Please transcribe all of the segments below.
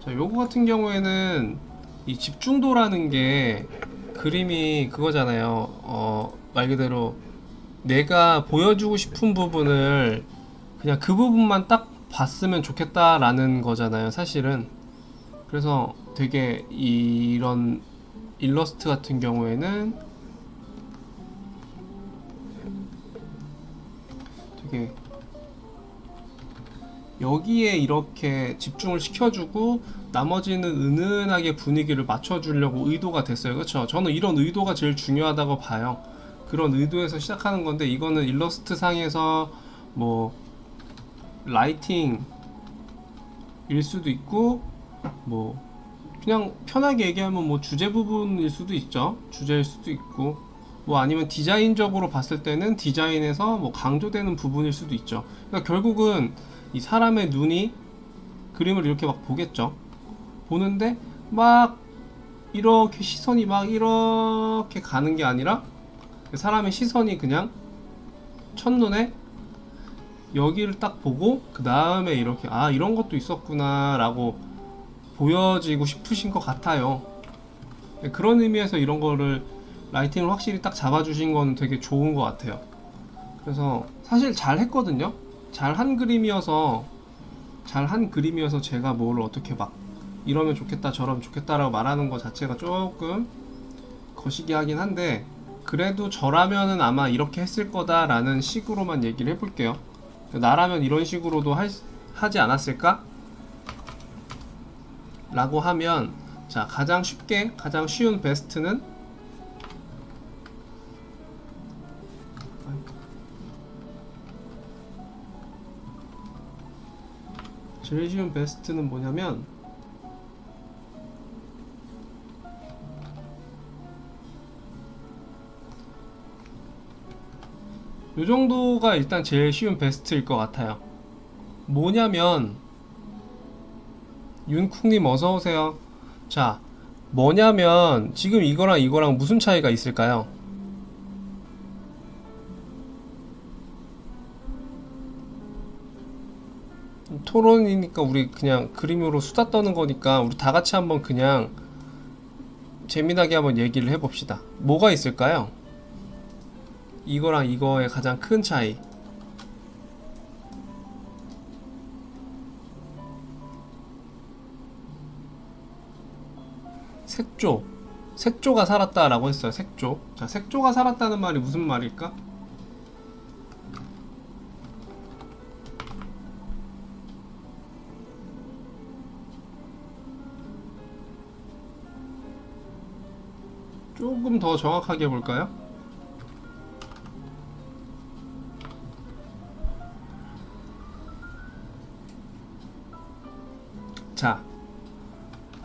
자, 요거 같은 경우에는 이 집중도라는 게 그림이 그거잖아요. 말 그대로 내가 보여주고 싶은 부분을 그냥 그 부분만 딱 봤으면 좋겠다라는 거잖아요, 사실은. 그래서 되게 이런 일러스트 같은 경우에는 되게 여기에 이렇게 집중을 시켜주고 나머지는 은은하게 분위기를 맞춰주려고 의도가 됐어요. 그렇죠? 저는 이런 의도가 제일 중요하다고 봐요. 그런 의도에서 시작하는 건데, 이거는 일러스트 상에서 뭐 라이팅일 수도 있고, 뭐 그냥 편하게 얘기하면 뭐 주제 부분일 수도 있죠. 주제일 수도 있고, 뭐 아니면 디자인적으로 봤을 때는 디자인에서 뭐 강조되는 부분일 수도 있죠. 그러니까 결국은 이 사람의 눈이 그림을 이렇게 막 보겠죠. 보는데 막 이렇게 시선이 막 이렇게 가는 게 아니라 사람의 시선이 그냥 첫눈에 여기를 딱 보고 그 다음에 이렇게 아 이런 것도 있었구나 라고 보여지고 싶으신 것 같아요. 그런 의미에서 이런 거를 라이팅을 확실히 딱 잡아주신 건 되게 좋은 것 같아요. 그래서 사실 잘 했거든요. 잘한 그림이어서 제가 뭘 어떻게 막 이러면 좋겠다 저러면 좋겠다라고 말하는 것 자체가 조금 거시기 하긴 한데, 그래도 저라면은 아마 이렇게 했을 거다라는 식으로만 얘기를 해볼게요. 나라면 이런 식으로도 하지 않았을까? 라고 하면, 자, 가장 쉬운 베스트는 제일 쉬운 베스트는 뭐냐면 요 정도가 일단 제일 쉬운 베스트일 것 같아요. 뭐냐면 윤쿵님 어서오세요. 자, 뭐냐면 지금 이거랑 무슨 차이가 있을까요? 토론이니까 우리 그냥 그림으로 수다 떠는 거니까 우리 다 같이 한번 그냥 재미나게 한번 얘기를 해봅시다. 뭐가 있을까요? 이거랑 이거의 가장 큰 차이. 색조가 살았다라고 했어요. 색조. 자, 색조가 살았다는 말이 무슨 말일까? 조금 더 정확하게 볼까요? 자,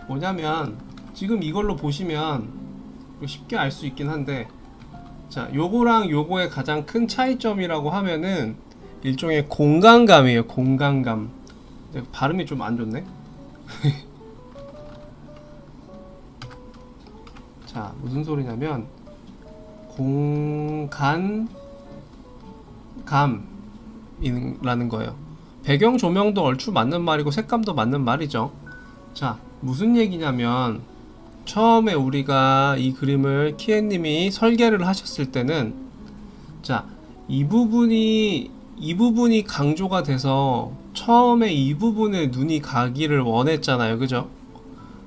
뭐냐면 지금 이걸로 보시면 쉽게 알 수 있긴 한데, 자, 요거랑 요거의 가장 큰 차이점이라고 하면은 일종의 공간감이에요. 공간감. 발음이 좀 안 좋네. 자, 무슨 소리냐면 공간감이라는 거예요. 배경 조명도 얼추 맞는 말이고 색감도 맞는 말이죠. 자, 무슨 얘기냐면 처음에 우리가 이 그림을 키엔님이 설계를 하셨을 때는, 자, 이 부분이 강조가 돼서 처음에 이 부분에 눈이 가기를 원했잖아요. 그죠?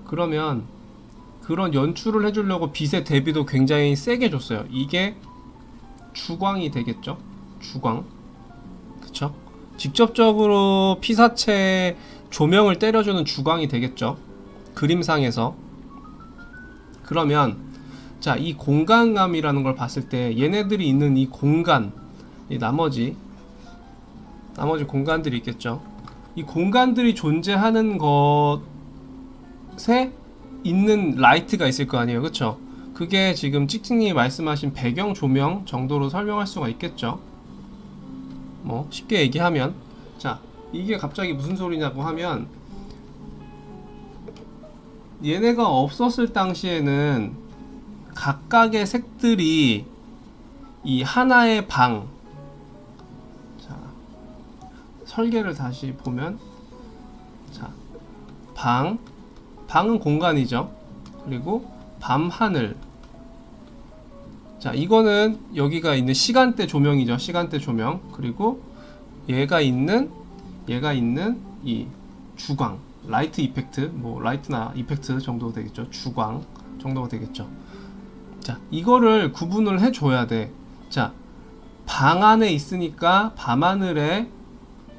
그러면 그런 연출을 해주려고 빛의 대비도 굉장히 세게 줬어요. 이게 주광이 되겠죠? 주광. 그쵸? 직접적으로 피사체 조명을 때려주는 주광이 되겠죠? 그림상에서. 그러면 자, 이 공간감이라는 걸 봤을 때 얘네들이 있는 이 공간, 이 나머지 공간들이 있겠죠? 이 공간들이 존재하는 것에 있는 라이트가 있을 거 아니에요. 그쵸? 그게 지금 찍찍님이 말씀하신 배경 조명 정도로 설명할 수가 있겠죠? 뭐 쉽게 얘기하면, 자, 이게 갑자기 무슨 소리냐고 하면, 얘네가 없었을 당시에는 각각의 색들이 이 하나의 방, 자, 설계를 다시 보면, 자, 방, 방은 공간이죠. 그리고 밤하늘. 자, 이거는 여기가 있는 시간대 조명이죠. 시간대 조명. 그리고 얘가 있는 이 주광, 라이트 이펙트, 뭐 라이트나 이펙트 정도가 되겠죠. 주광 정도가 되겠죠. 자, 이거를 구분을 해줘야 돼. 자, 방 안에 있으니까 밤하늘에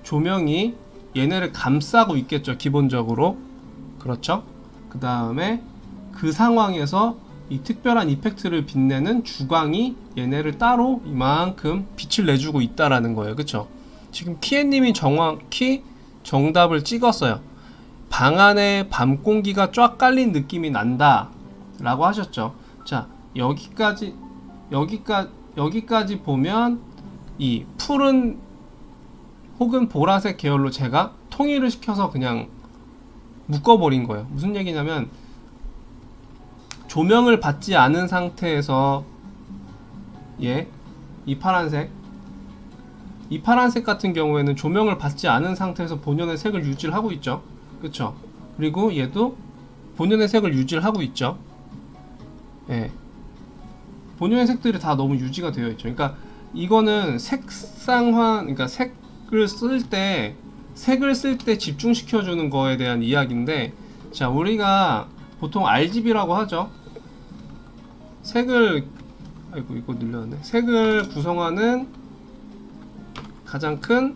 조명이 얘네를 감싸고 있겠죠. 기본적으로. 그렇죠. 그 다음에 그 상황에서 이 특별한 이펙트를 빛내는 주광이 얘네를 따로 이만큼 빛을 내주고 있다라는 거예요. 그쵸? 지금 키엔님이 정확히 정답을 찍었어요. 방 안에 밤 공기가 쫙 깔린 느낌이 난다 라고 하셨죠. 자, 여기까지 보면 이 푸른 혹은 보라색 계열로 제가 통일을 시켜서 그냥 묶어버린 거예요. 무슨 얘기냐면 조명을 받지 않은 상태에서 이 파란색 같은 경우에는 조명을 받지 않은 상태에서 본연의 색을 유지를 하고 있죠. 그쵸? 그리고 얘도 본연의 색을 유지를 하고 있죠. 예. 본연의 색들이 다 너무 유지가 되어 있죠. 그러니까 이거는 색상화, 그러니까 색을 쓸 때 집중시켜 주는 거에 대한 이야기인데, 자, 우리가 보통 RGB라고 하죠. 색을 이거 늘렸네. 색을 구성하는 가장 큰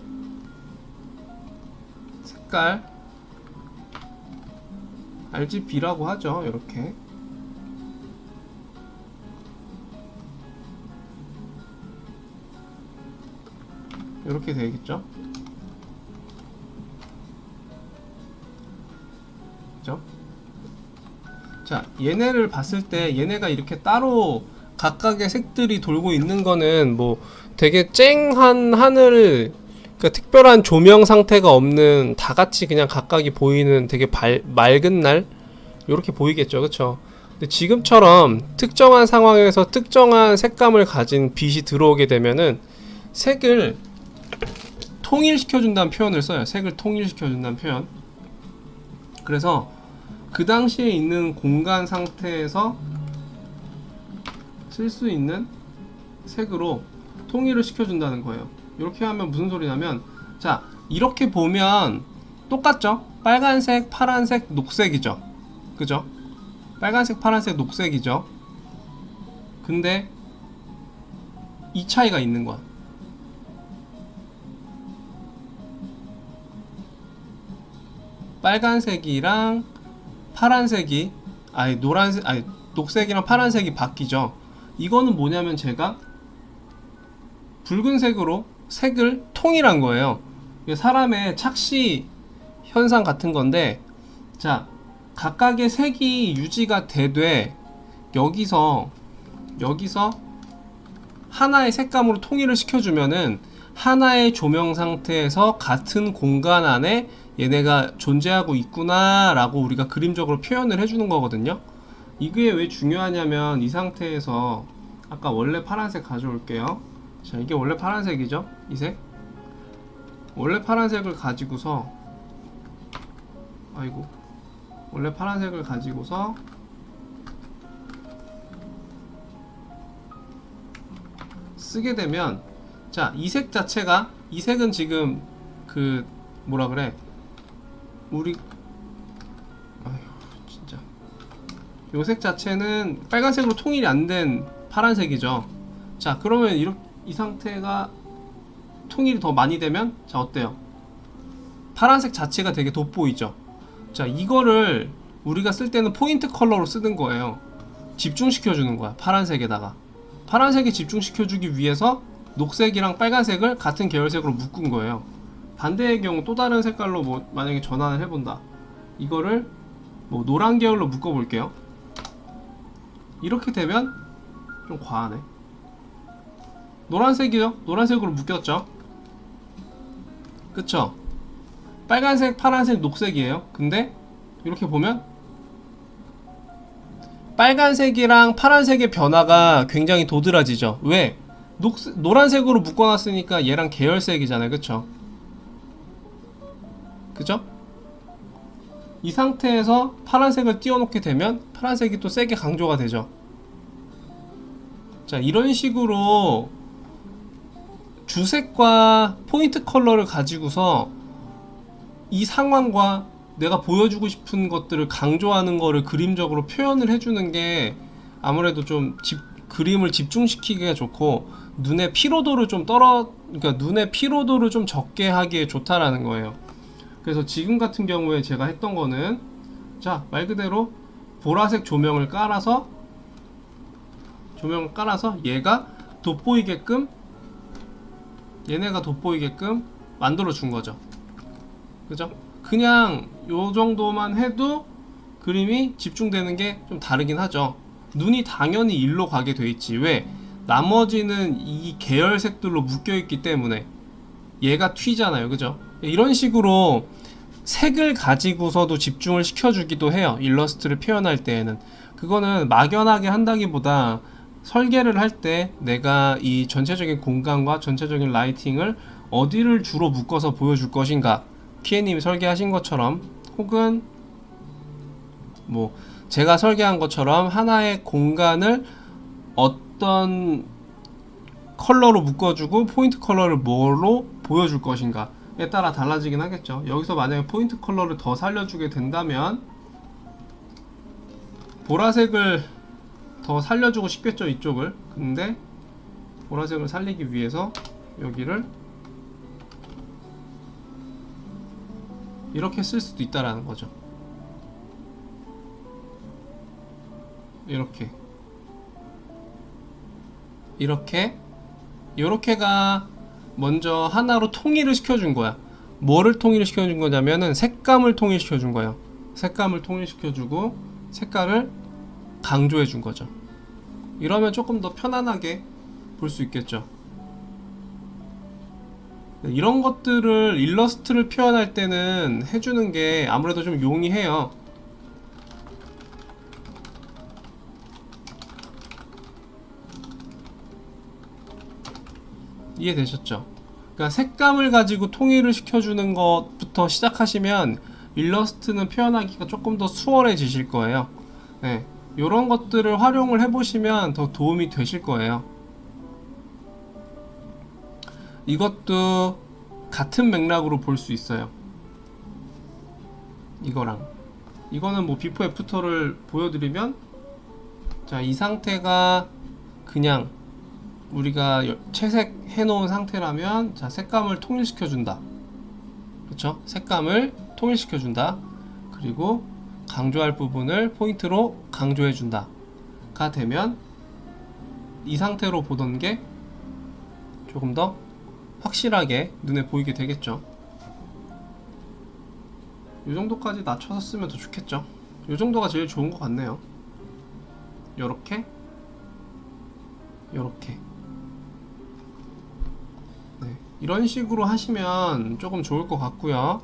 색깔 RGB라고 하죠. 이렇게 되겠죠. 그죠? 자, 얘네를 봤을 때 얘네가 이렇게 따로 각각의 색들이 돌고 있는 거는 뭐 되게 쨍한 하늘, 그러니까 특별한 조명 상태가 없는 다 같이 그냥 각각이 보이는 되게 맑은 날 이렇게 보이겠죠. 그쵸? 근데 지금처럼 특정한 상황에서 특정한 색감을 가진 빛이 들어오게 되면은 색을 통일시켜준다는 표현을 써요. 색을 통일시켜준다는 표현. 그래서 그 당시에 있는 공간 상태에서 쓸 수 있는 색으로 통일을 시켜준다는 거예요. 이렇게 하면 무슨 소리냐면, 자, 이렇게 보면 똑같죠? 빨간색, 파란색, 녹색이죠. 그죠? 빨간색, 파란색, 녹색이죠. 근데 이 차이가 있는 거야. 빨간색이랑 파란색이 녹색이랑 파란색이 바뀌죠. 이거는 뭐냐면 제가 붉은색으로 색을 통일한 거예요. 사람의 착시 현상 같은 건데, 자, 각각의 색이 유지가 되되 여기서 하나의 색감으로 통일을 시켜주면은 하나의 조명 상태에서 같은 공간 안에 얘네가 존재하고 있구나 라고 우리가 그림적으로 표현을 해주는 거거든요. 이게 왜 중요하냐면, 이 상태에서 아까 원래 파란색 가져올게요. 자, 이게 원래 파란색이죠? 이 색. 원래 파란색을 가지고서 원래 파란색을 가지고서 쓰게 되면, 자, 이 색 자체가, 이 색은 지금 그 뭐라 그래, 진짜 요 색 자체는 빨간색으로 통일이 안 된 파란색이죠. 자, 그러면 이 상태가 통일이 더 많이 되면, 자, 어때요? 파란색 자체가 되게 돋보이죠. 자, 이거를 우리가 쓸 때는 포인트 컬러로 쓰는 거예요. 집중시켜 주는 거야. 파란색에 집중시켜 주기 위해서 녹색이랑 빨간색을 같은 계열색으로 묶은 거예요. 반대의 경우 또 다른 색깔로 뭐 만약에 전환을 해본다. 이거를 뭐 노란 계열로 묶어 볼게요. 이렇게 되면 좀 과하네. 노란색이요? 노란색으로 묶였죠? 그쵸? 빨간색, 파란색, 녹색이에요. 근데 이렇게 보면 빨간색이랑 파란색의 변화가 굉장히 도드라지죠. 왜? 노란색으로 묶어놨으니까 얘랑 계열색이잖아요. 그쵸? 그죠? 이 상태에서 파란색을 띄워놓게 되면 파란색이 또 세게 강조가 되죠. 자, 이런 식으로 주색과 포인트 컬러를 가지고서 이 상황과 내가 보여주고 싶은 것들을 강조하는 거를 그림적으로 표현을 해주는 게 아무래도 좀 그림을 집중시키기가 좋고 눈의 피로도를 좀 그러니까 눈의 피로도를 좀 적게 하기에 좋다라는 거예요. 그래서 지금 같은 경우에 제가 했던 거는 자, 말 그대로 보라색 조명을 깔아서 얘가 돋보이게끔 얘네가 돋보이게끔 만들어 준 거죠. 그죠? 그냥 요 정도만 해도 그림이 집중되는 게 좀 다르긴 하죠. 눈이 당연히 일로 가게 돼 있지. 왜? 나머지는 이 계열색들로 묶여 있기 때문에 얘가 튀잖아요. 그죠? 이런 식으로 색을 가지고서도 집중을 시켜주기도 해요. 일러스트를 표현할 때에는. 그거는 막연하게 한다기보다 설계를 할 때 내가 이 전체적인 공간과 전체적인 라이팅을 어디를 주로 묶어서 보여줄 것인가, 키에님이 설계하신 것처럼, 혹은 뭐 제가 설계한 것처럼 하나의 공간을 어떤 컬러로 묶어주고 포인트 컬러를 뭐로 보여줄 것인가에 따라 달라지긴 하겠죠. 여기서 만약에 포인트 컬러를 더 살려주게 된다면 보라색을 더 살려주고 싶겠죠, 이쪽을. 근데 보라색을 살리기 위해서 여기를 이렇게 쓸 수도 있다라는 거죠. 이렇게가 먼저 하나로 통일을 시켜준 거야. 뭐를 통일을 시켜준 거냐면은 색감을 통일시켜준 거예요. 색감을 통일시켜주고 색깔을 강조해 준 거죠. 이러면 조금 더 편안하게 볼 수 있겠죠. 이런 것들을 일러스트를 표현할 때는 해주는 게 아무래도 좀 용이해요. 이해되셨죠? 그러니까 색감을 가지고 통일을 시켜주는 것부터 시작하시면 일러스트는 표현하기가 조금 더 수월해지실 거예요. 네, 이런 것들을 활용을 해보시면 더 도움이 되실 거예요. 이것도 같은 맥락으로 볼 수 있어요. 이거는 뭐 비포 애프터를 보여드리면, 자, 이 상태가 그냥 우리가 채색 해놓은 상태라면, 자, 색감을 통일시켜준다. 그쵸? 색감을 통일시켜준다. 그리고 강조할 부분을 포인트로 강조해준다 가 되면 이 상태로 보던 게 조금 더 확실하게 눈에 보이게 되겠죠. 이 정도까지 낮춰서 쓰면 더 좋겠죠. 이 정도가 제일 좋은 것 같네요. 요렇게 네, 이런 식으로 하시면 조금 좋을 것 같고요.